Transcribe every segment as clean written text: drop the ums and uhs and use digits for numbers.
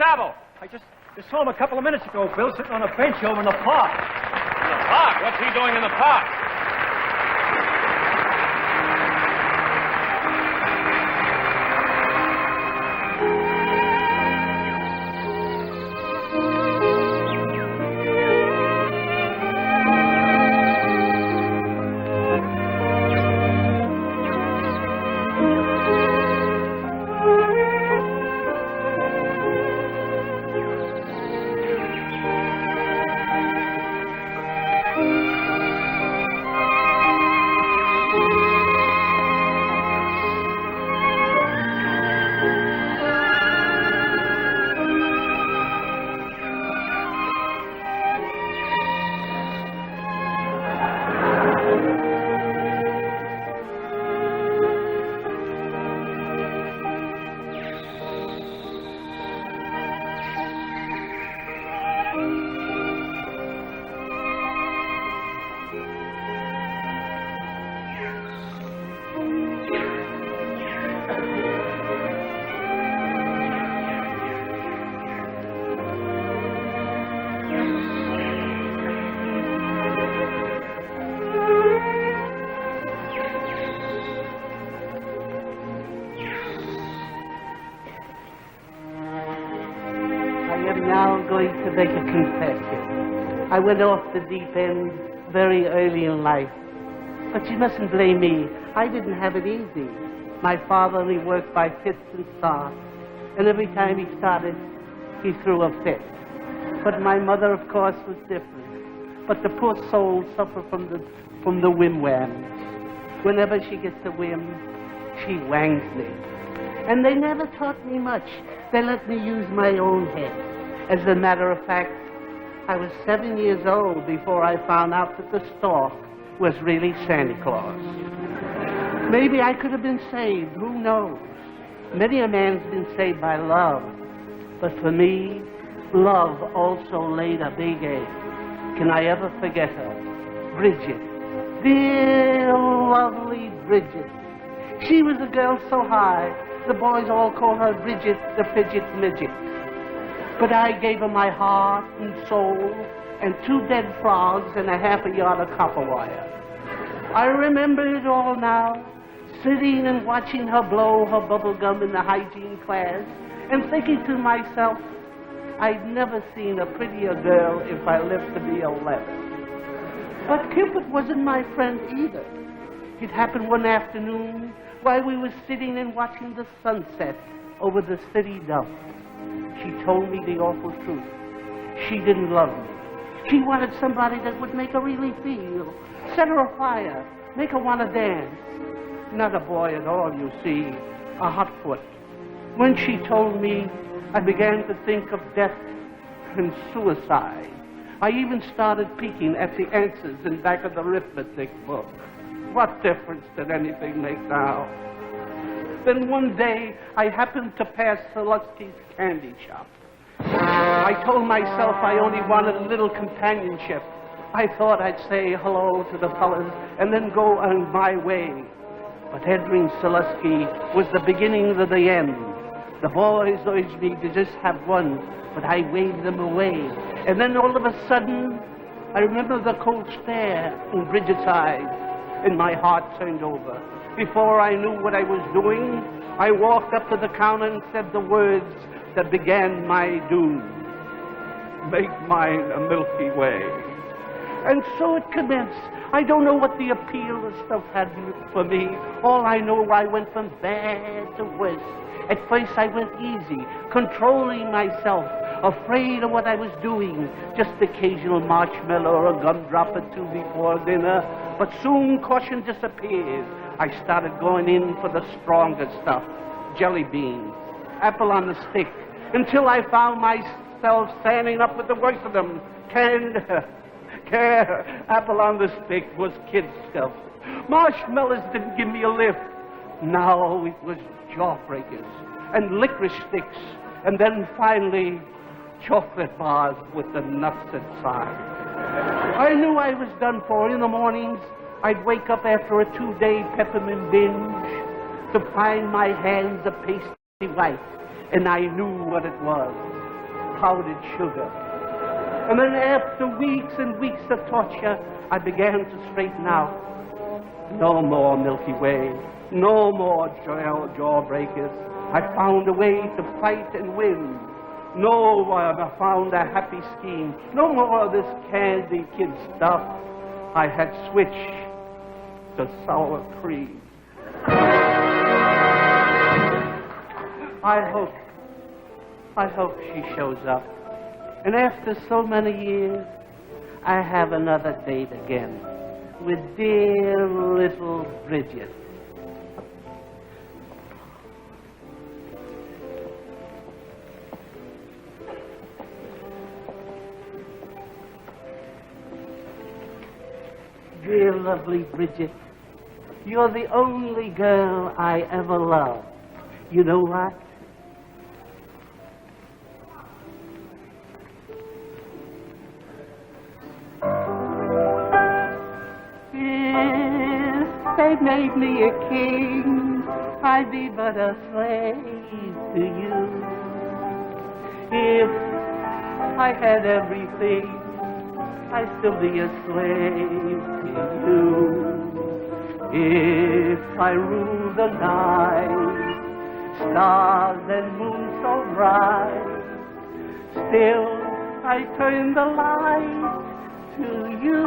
Savo. I just saw him a couple of minutes ago, Bill, sitting on a bench over in the park. In the park? What's he doing in the park? To make a confession. I went off the deep end very early in life. But you mustn't blame me. I didn't have it easy. My father only worked by fits and starts, and every time he started, he threw a fit. But my mother, of course, was different. But the poor soul suffered from the whim-whams. Whenever she gets a whim, she whangs me. And they never taught me much. They let me use my own head. As a matter of fact, I was 7 years old before I found out that the stork was really Santa Claus. Maybe I could have been saved, who knows? Many a man's been saved by love. But for me, love also laid a big egg. Can I ever forget her? Bridget. Dear, lovely Bridget. She was a girl so high, the boys all called her Bridget the Fidget Midget. But I gave her my heart and soul and 2 dead frogs and a half a yard of copper wire. I remember it all now, sitting and watching her blow her bubble gum in the hygiene class and thinking to myself, I'd never seen a prettier girl if I lived to be 11. But Cupid wasn't my friend either. It happened one afternoon while we were sitting and watching the sunset over the city dump. She told me the awful truth. She didn't love me. She wanted somebody that would make her really feel, set her afire, make her want to dance. Not a boy at all, you see, a hotfoot. When she told me, I began to think of death and suicide. I even started peeking at the answers in back of the arithmetic book. What difference did anything make now? Then one day, I happened to pass Solutsky's candy shop. I told myself I only wanted a little companionship. I thought I'd say hello to the fellas and then go on my way. But entering Solutsky was the beginning of the end. The boys urged me to just have one, but I waved them away. And then all of a sudden, I remember the cold stare in Bridget's eyes, and my heart turned over. Before I knew what I was doing, I walked up to the counter and said the words that began my doom. Make mine a Milky Way. And so it commenced. I don't know what the appeal of stuff had for me. All I know, I went from bad to worse. At first I went easy, controlling myself, afraid of what I was doing. Just occasional marshmallow or a gumdrop or 2 before dinner. But soon caution disappeared. I started going in for the stronger stuff. Jelly beans, apple on the stick, until I found myself standing up with the worst of them. Apple on the stick was kid stuff. Marshmallows didn't give me a lift. Now it was jawbreakers and licorice sticks, and then finally chocolate bars with the nuts inside. I knew I was done for. In the mornings, I'd wake up after a 2-day peppermint binge to find my hands a pasty white, and I knew what it was. powdered sugar. And then after weeks and weeks of torture, I began to straighten out. No more Milky Way, no more jawbreakers. I found a way to fight and win. No more I found a happy scheme. No more of this candy kid stuff. I had switched to sour cream. I hope she shows up. And after so many years, I have another date again with dear little Bridget. Dear lovely Bridget, you're the only girl I ever loved. You know what? If they made me a king, I'd be but a slave to you. If I had everything, I'd still be a slave to you. If I ruled the night, stars and moon so bright, still I turn the light to you.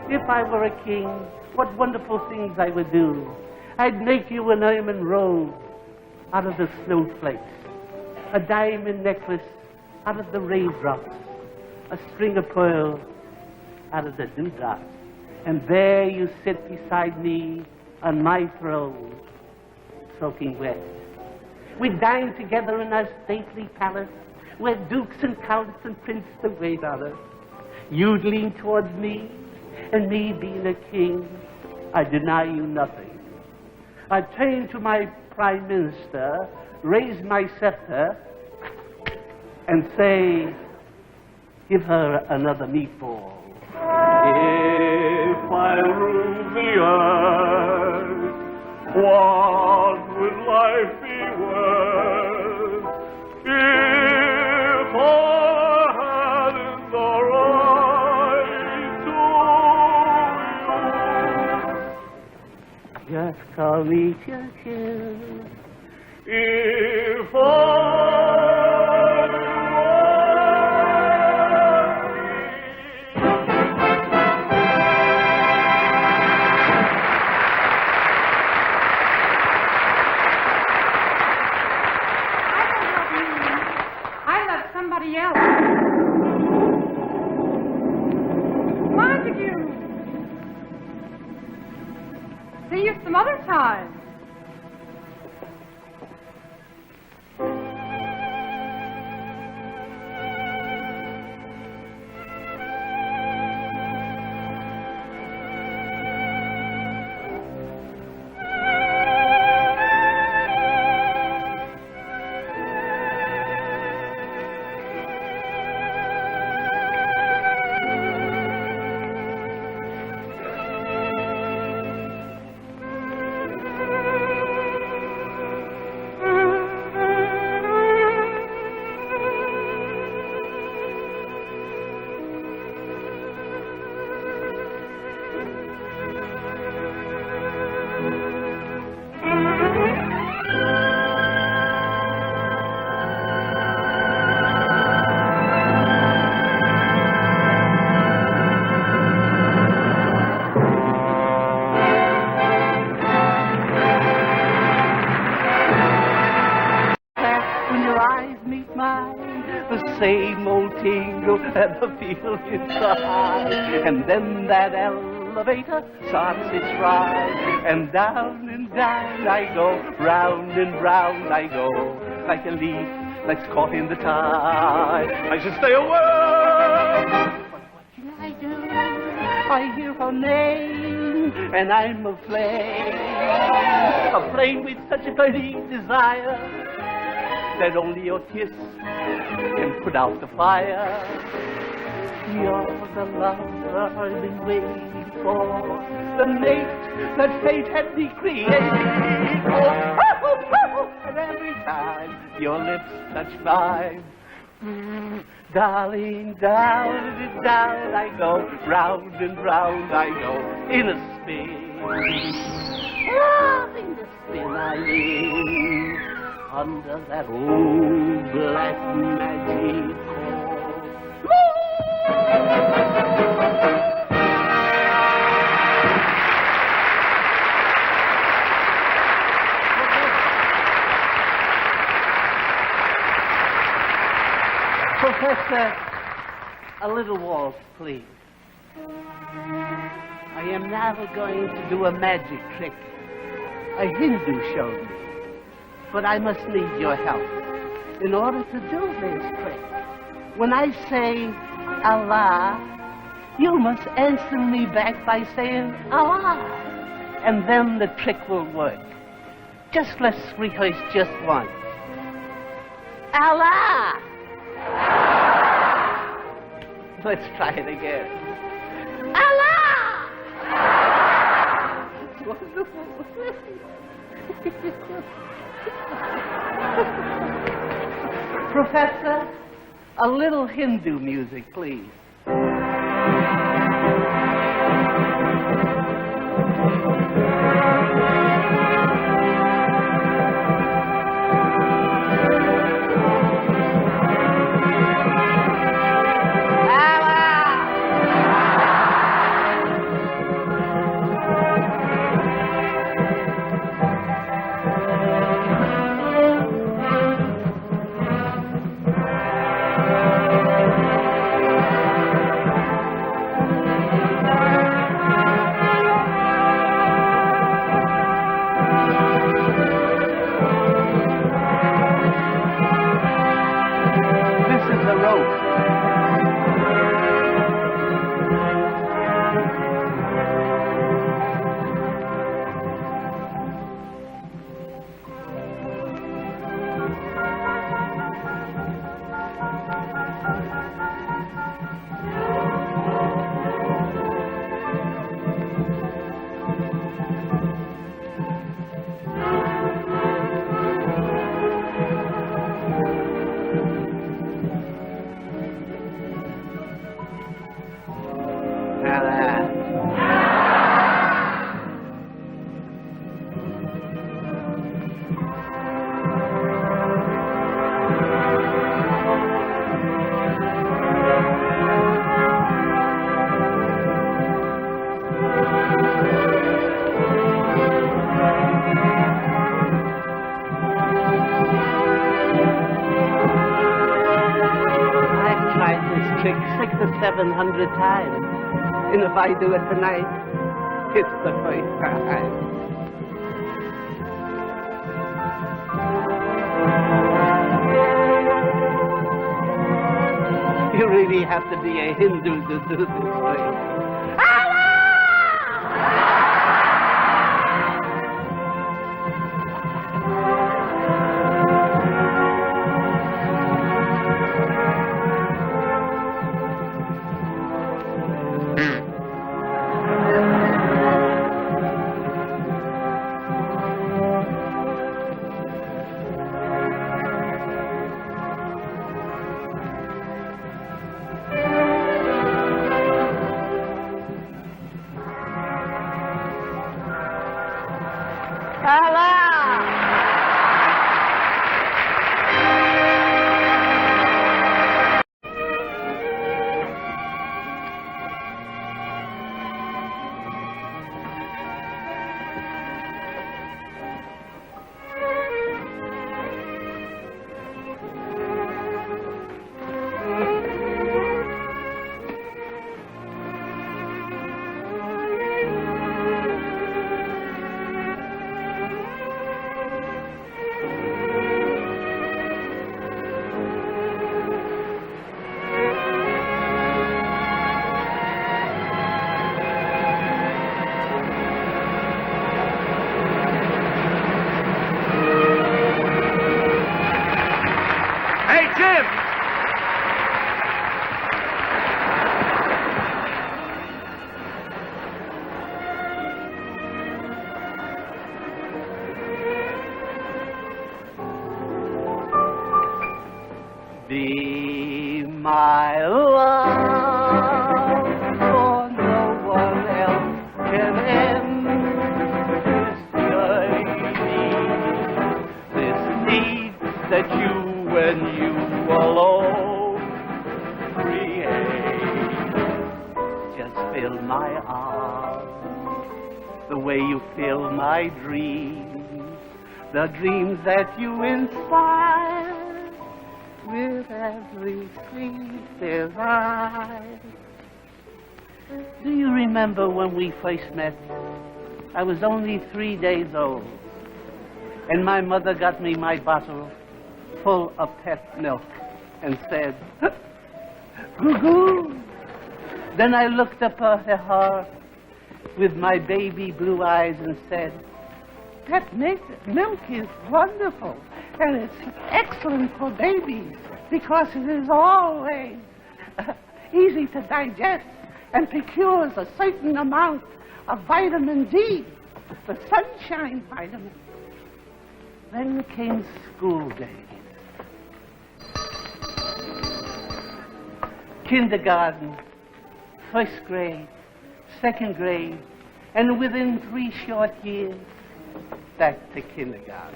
If I were a king, what wonderful things I would do. I'd make you an ermine robe out of the snowflakes, a diamond necklace out of the raindrops, a string of pearls out of the dewdrops. And there you sit beside me on my throne, soaking wet. We dine together in our stately palace, where dukes and counts and princes wait on us. You'd lean towards me, and me being a king, I deny you nothing. I'd turn to my prime minister, raise my scepter, and say, give her another meatball. If I rule the earth, what would life be worth? If I hadn't the right to you, just call me Choo-Choo. If I else. Montague! See you some other time. Same old tingle and the feel inside. And then that elevator starts its ride, and down I go, round and round I go, like a leaf that's caught in the tide. I should stay away. But what can I do? I hear her name, and I'm aflame with such a burning desire that only your kiss can put out the fire. You're the lover I've been waiting for, the mate that fate had decreed. Oh, And every time your lips touch mine, darling, down and down I go, round and round I go, in a spin. In a spin I live, under that old black magic Professor, a little waltz, please. I am now going to do a magic trick a Hindu showed me. But I must need your help. In order to do this trick, when I say Allah, you must answer me back by saying Allah. And then the trick will work. Just let's rehearse just once. Allah! Let's try it again. Allah! It's wonderful. Professor, a little Hindu music, please. Trick 600 or 700 times. And if I do it tonight, it's the first time. You really have to be a Hindu to do this thing. Be my love, for no one else can end this journey, this need that you and you alone create. Just fill my arms the way you fill my dreams, the dreams that you inspire with every sweet desire. Do you remember when we first met? I was only 3 days old, and my mother got me my bottle full of pet milk and said, "Goo-goo." Then I looked up at her with my baby blue eyes and said, "Pet milk is wonderful, and it's excellent for babies because it is always easy to digest and procures a certain amount of vitamin D, the sunshine vitamin." Then came school days. Kindergarten, first grade, second grade, and within 3 short years, back to kindergarten.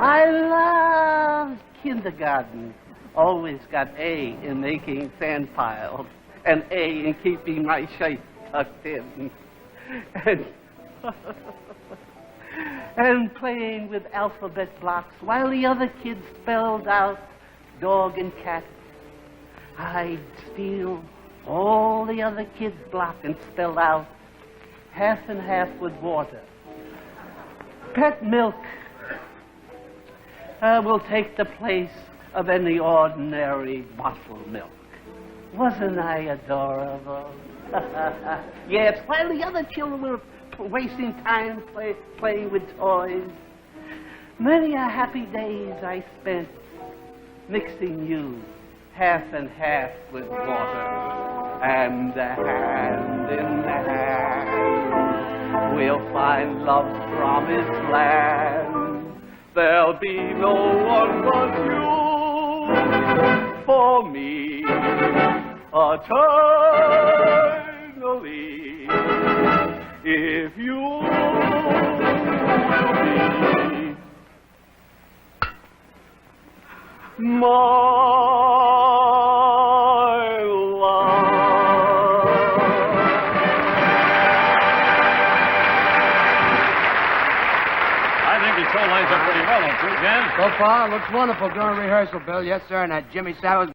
I loved kindergarten. Always got A in making sand piles and A in keeping my shirt tucked in. And playing with alphabet blocks while the other kids spelled out dog and cat. I'd steal all the other kids' block and spell out half and half with water. Pet milk will take the place of any ordinary bottled milk. Wasn't I adorable? Yes, while the other children were wasting time playing with toys. Many a happy days I spent mixing you half and half with water, and hand in hand we'll find love's promised land. There'll be no one but you for me eternally, if you will be my Lines up pretty well, don't you, Jan? So far, looks wonderful during rehearsal, Bill. Yes, sir, and that Jimmy Savo's